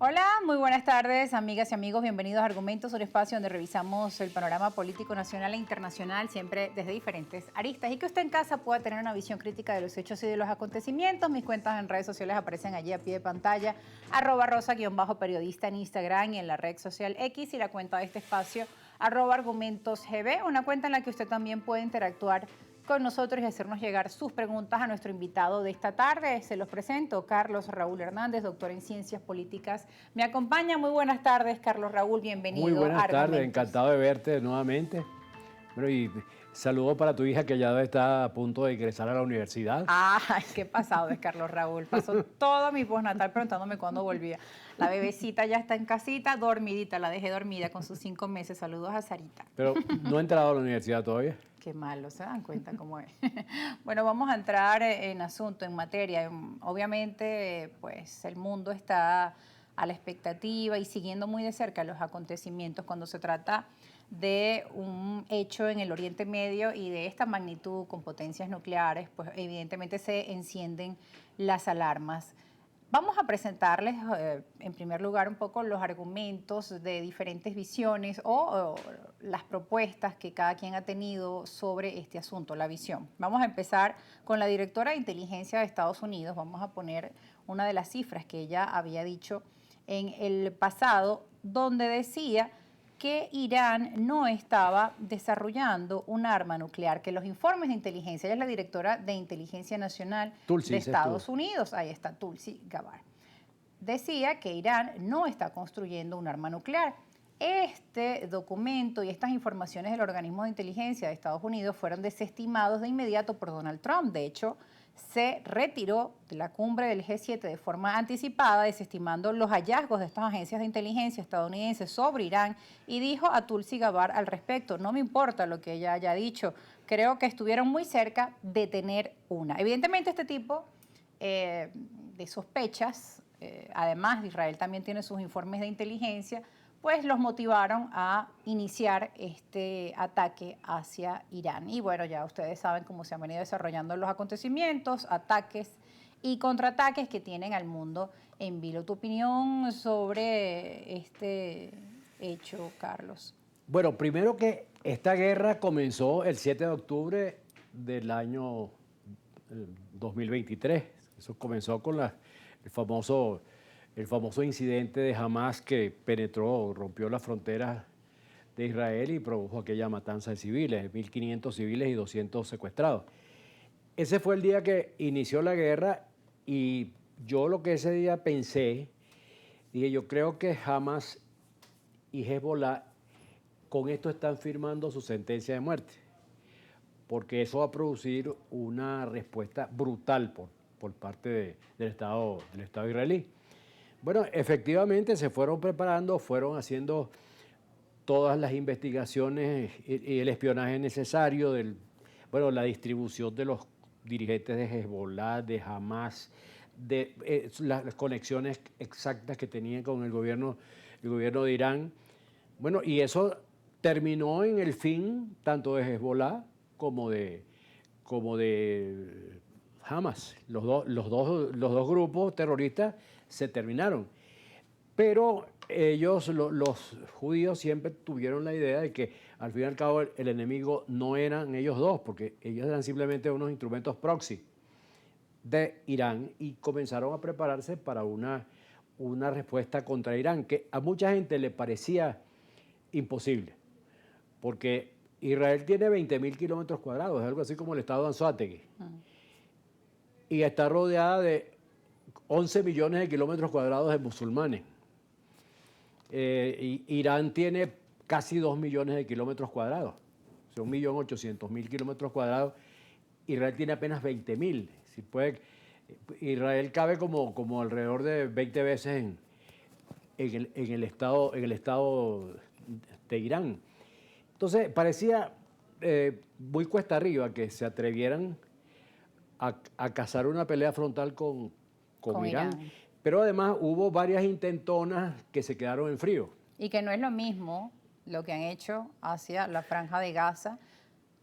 Hola, muy buenas tardes, amigas y amigos. Bienvenidos a Argumentos, un espacio donde revisamos el panorama político nacional e internacional, siempre desde diferentes aristas, y que usted en casa pueda tener una visión crítica de los hechos y de los acontecimientos. Mis cuentas en redes sociales aparecen allí a pie de pantalla, @rosa_periodista en Instagram y en la red social X, y la cuenta de este espacio, @argumentosgb, una cuenta en la que usted también puede interactuar con nosotros y hacernos llegar sus preguntas a nuestro invitado de esta tarde. Se los presento, Carlos Raúl Hernández, doctor en Ciencias Políticas. Me acompaña. Muy buenas tardes, Carlos Raúl, bienvenido. Muy buenas a tardes, Argumentos. encantado de verte nuevamente. Bueno, y saludo para tu hija que ya está a punto de ingresar a la universidad. Ay, qué pasado es Carlos Raúl. Pasó todo mi postnatal preguntándome cuándo volvía. La bebecita ya está en casita, dormidita, la dejé dormida con sus 5 meses. Saludos a Sarita. Pero no he entrado a la universidad todavía. Qué malo, se dan cuenta cómo es. Bueno, vamos a entrar en asunto, en materia. Obviamente, pues el mundo está a la expectativa y siguiendo muy de cerca los acontecimientos cuando se trata de un hecho en el Oriente Medio y de esta magnitud con potencias nucleares, pues evidentemente se encienden las alarmas. Vamos a presentarles, en primer lugar, un poco los argumentos de diferentes visiones o las propuestas que cada quien ha tenido sobre este asunto, la visión. Vamos a empezar con la directora de inteligencia de Estados Unidos. Vamos a poner una de las cifras que ella había dicho en el pasado, donde decía que Irán no estaba desarrollando un arma nuclear, que los informes de inteligencia, ella es la directora de Inteligencia Nacional de Estados Unidos, ahí está Tulsi Gabbard, decía que Irán no está construyendo un arma nuclear. Este documento y estas informaciones del organismo de inteligencia de Estados Unidos fueron desestimados de inmediato por Donald Trump. De hecho, se retiró de la cumbre del G7 de forma anticipada, desestimando los hallazgos de estas agencias de inteligencia estadounidenses sobre Irán, y dijo a Tulsi Gabbard al respecto: no me importa lo que ella haya dicho, creo que estuvieron muy cerca de tener una. Evidentemente este tipo de sospechas, además Israel también tiene sus informes de inteligencia, pues los motivaron a iniciar este ataque hacia Irán. Y bueno, ya ustedes saben cómo se han venido desarrollando los acontecimientos, ataques y contraataques que tienen al mundo en vilo. ¿Tu opinión sobre este hecho, Carlos? Bueno, primero que esta guerra comenzó el 7 de octubre del año 2023. Eso comenzó con el famoso incidente de Hamas que penetró, rompió las fronteras de Israel y produjo aquella matanza de civiles, 1.500 civiles y 200 secuestrados. Ese fue el día que inició la guerra y yo lo que ese día pensé, dije, yo creo que Hamas y Hezbollah con esto están firmando su sentencia de muerte, porque eso va a producir una respuesta brutal por parte del Estado israelí. Bueno, efectivamente se fueron preparando, fueron haciendo todas las investigaciones y el espionaje necesario, la distribución de los dirigentes de Hezbollah, de Hamas, de las conexiones exactas que tenían con el gobierno de Irán. Bueno, y eso terminó en el fin tanto de Hezbollah como de Hamas. Los dos grupos terroristas se terminaron. Pero ellos, los judíos, siempre tuvieron la idea de que al fin y al cabo el enemigo no eran ellos dos, porque ellos eran simplemente unos instrumentos proxy de Irán y comenzaron a prepararse para una respuesta contra Irán, que a mucha gente le parecía imposible, porque Israel tiene 20.000 kilómetros cuadrados, es algo así como el estado de Anzoátegui, y está rodeada de 11 millones de kilómetros cuadrados de musulmanes. Irán tiene casi 2 millones de kilómetros cuadrados, o sea, 1.800.000 kilómetros cuadrados. Israel tiene apenas 20.000. Si Israel cabe como alrededor de 20 veces en el estado de Irán. Entonces parecía muy cuesta arriba que se atrevieran a cazar una pelea frontal con Irán. Pero además hubo varias intentonas que se quedaron en frío. Y que no es lo mismo lo que han hecho hacia la Franja de Gaza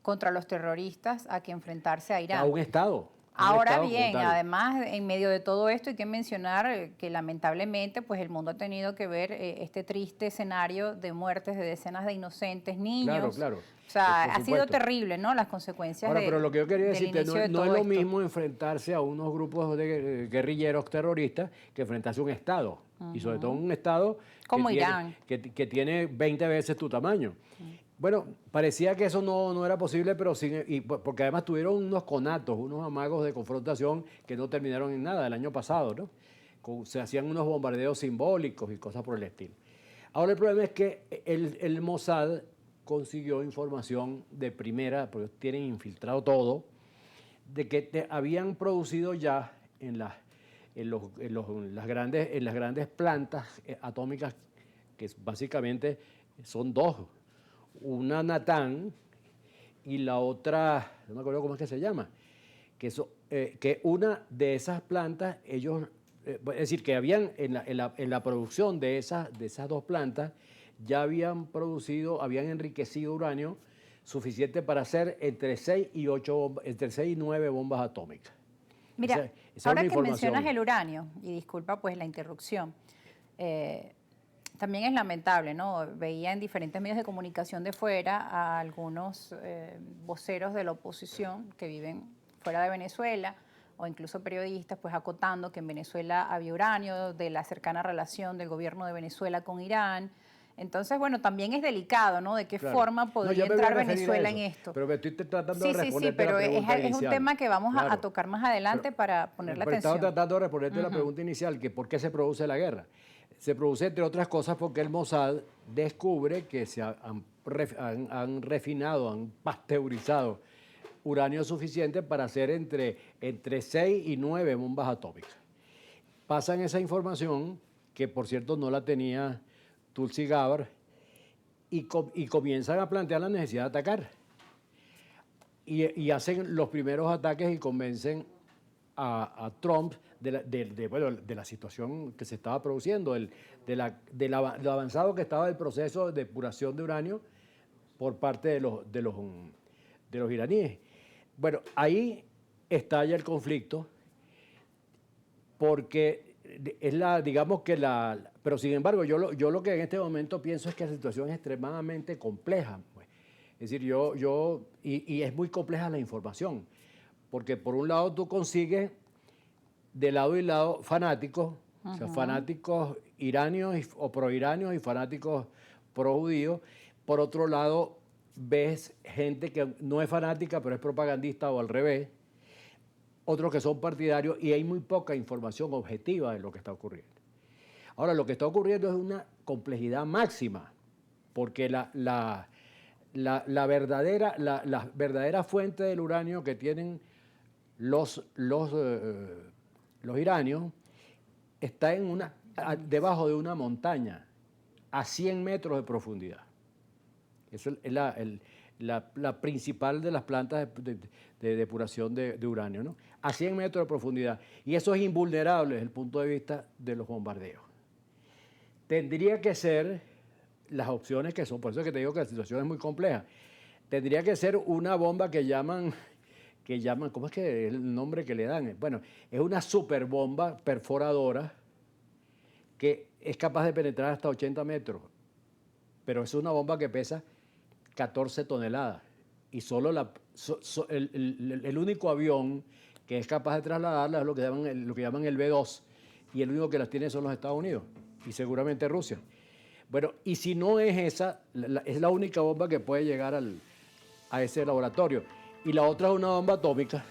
contra los terroristas a que enfrentarse a Irán. A un Estado. Ahora estado como bien, tal. además, en medio de todo esto hay que mencionar que lamentablemente pues el mundo ha tenido que ver este triste escenario de muertes de decenas de inocentes Claro, niños. claro, O sea, por ha sido supuesto. terrible, ¿no? Las consecuencias Ahora, pero lo que yo quería del decirte, inicio de no es todo lo esto. mismo enfrentarse a unos grupos de guerrilleros terroristas que enfrentarse a un Estado. Y sobre todo un Estado Como Irán. que tiene 20 veces tu tamaño. Bueno, parecía que eso no era posible, pero porque además tuvieron unos conatos, unos amagos de confrontación que no terminaron en nada el año pasado, ¿no? Se hacían unos bombardeos simbólicos y cosas por el estilo. Ahora el problema es que el Mossad consiguió información de primera, porque tienen infiltrado todo, de que habían producido ya en las grandes plantas atómicas, que básicamente son dos, una Natán y la otra, no me acuerdo cómo es que se llama, que una de esas plantas, ellos, es decir, que habían en la producción de esas dos plantas, ya habían producido, habían enriquecido uranio suficiente para hacer entre 6 y 9 bombas atómicas. Mira, Esa es ahora una que mencionas información. el uranio, y disculpa pues la interrupción, también es lamentable, ¿no? Veía en diferentes medios de comunicación de fuera a algunos voceros de la oposición que viven fuera de Venezuela o incluso periodistas pues acotando que en Venezuela había uranio, de la cercana relación del gobierno de Venezuela con Irán. Entonces, bueno, también es delicado, ¿no? ¿De qué Claro. forma No, podría ya me voy a entrar referir a Venezuela en eso, esto? pero me estoy tratando de Sí, sí, sí, responderte la pero pregunta es un inicial. tema que vamos a Claro. tocar más adelante para ponerle Pero estaba atención. tratando de responderte la pregunta inicial, que ¿por qué se produce la guerra? Se produce, entre otras cosas, porque el Mossad descubre que han refinado, han pasteurizado uranio suficiente para hacer entre 6 y 9 bombas atómicas. Pasan esa información, que por cierto no la tenía Tulsi Gabbard, y comienzan a plantear la necesidad de atacar. Y hacen los primeros ataques y convencen a Trump de la situación que se estaba produciendo, lo avanzado que estaba el proceso de depuración de uranio por parte de los iraníes. Bueno, ahí estalla el conflicto porque digamos que pero sin embargo, yo lo que en este momento pienso es que la situación es extremadamente compleja, pues. Es decir, y es muy compleja la información, porque por un lado tú consigues de lado y lado fanáticos, o sea, fanáticos iranios o proiranios y fanáticos projudíos. Por otro lado, ves gente que no es fanática, pero es propagandista o al revés. Otros que son partidarios y hay muy poca información objetiva de lo que está ocurriendo. Ahora, lo que está ocurriendo es una complejidad máxima, porque la verdadera fuente del uranio que tienen los iranios está debajo de una montaña, a 100 metros de profundidad. Esa es la principal de las plantas de depuración de uranio, ¿no? A 100 metros de profundidad. Y eso es invulnerable desde el punto de vista de los bombardeos. Tendría que ser las opciones que son, por eso es que te digo que la situación es muy compleja. Tendría que ser una bomba que llaman, ¿cómo es que es el nombre que le dan? Bueno, es una superbomba perforadora que es capaz de penetrar hasta 80 metros, pero es una bomba que pesa 14 toneladas y solo el único avión que es capaz de trasladarla es lo que llaman el B-2 y el único que las tiene son los Estados Unidos y seguramente Rusia. Bueno, y si no es esa, es la única bomba que puede llegar a ese laboratorio. Y la otra es una bomba atómica.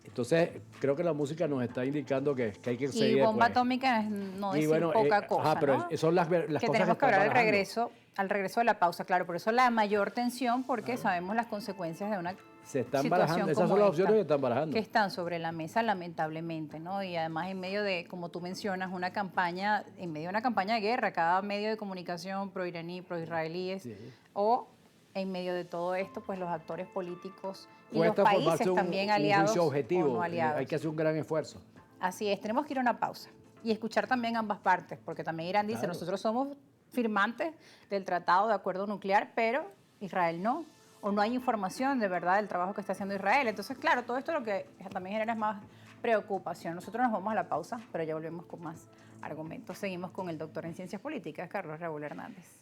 Entonces, creo que la música nos está indicando que hay que seguir Y bomba después. atómica es no Y decir bueno, poca cosa, ajá, pero ¿no? son las Que cosas que tenemos que están hablar barajando. al regreso de la pausa, claro, por eso la mayor tensión, porque sabemos las consecuencias de una Se están barajando, situación esas como son las opciones esta, que están barajando. que están sobre la mesa lamentablemente, ¿no? Y además en medio de, como tú mencionas, en medio de una campaña de guerra, cada medio de comunicación pro-iraní, pro-israelíes, Sí. o en medio de todo esto, pues los actores políticos y los Cuesta países formarse también un aliados juicio o no objetivo, aliados. hay que hacer un gran esfuerzo. Así es, tenemos que ir a una pausa y escuchar también ambas partes, porque también Irán dice, Claro. nosotros somos firmantes del Tratado de Acuerdo Nuclear, pero Israel no. o no hay información de verdad del trabajo que está haciendo Israel. Entonces, claro, todo esto lo que también genera es más preocupación. Nosotros nos vamos a la pausa, pero ya volvemos con más argumentos. Seguimos con el doctor en Ciencias Políticas, Carlos Raúl Hernández.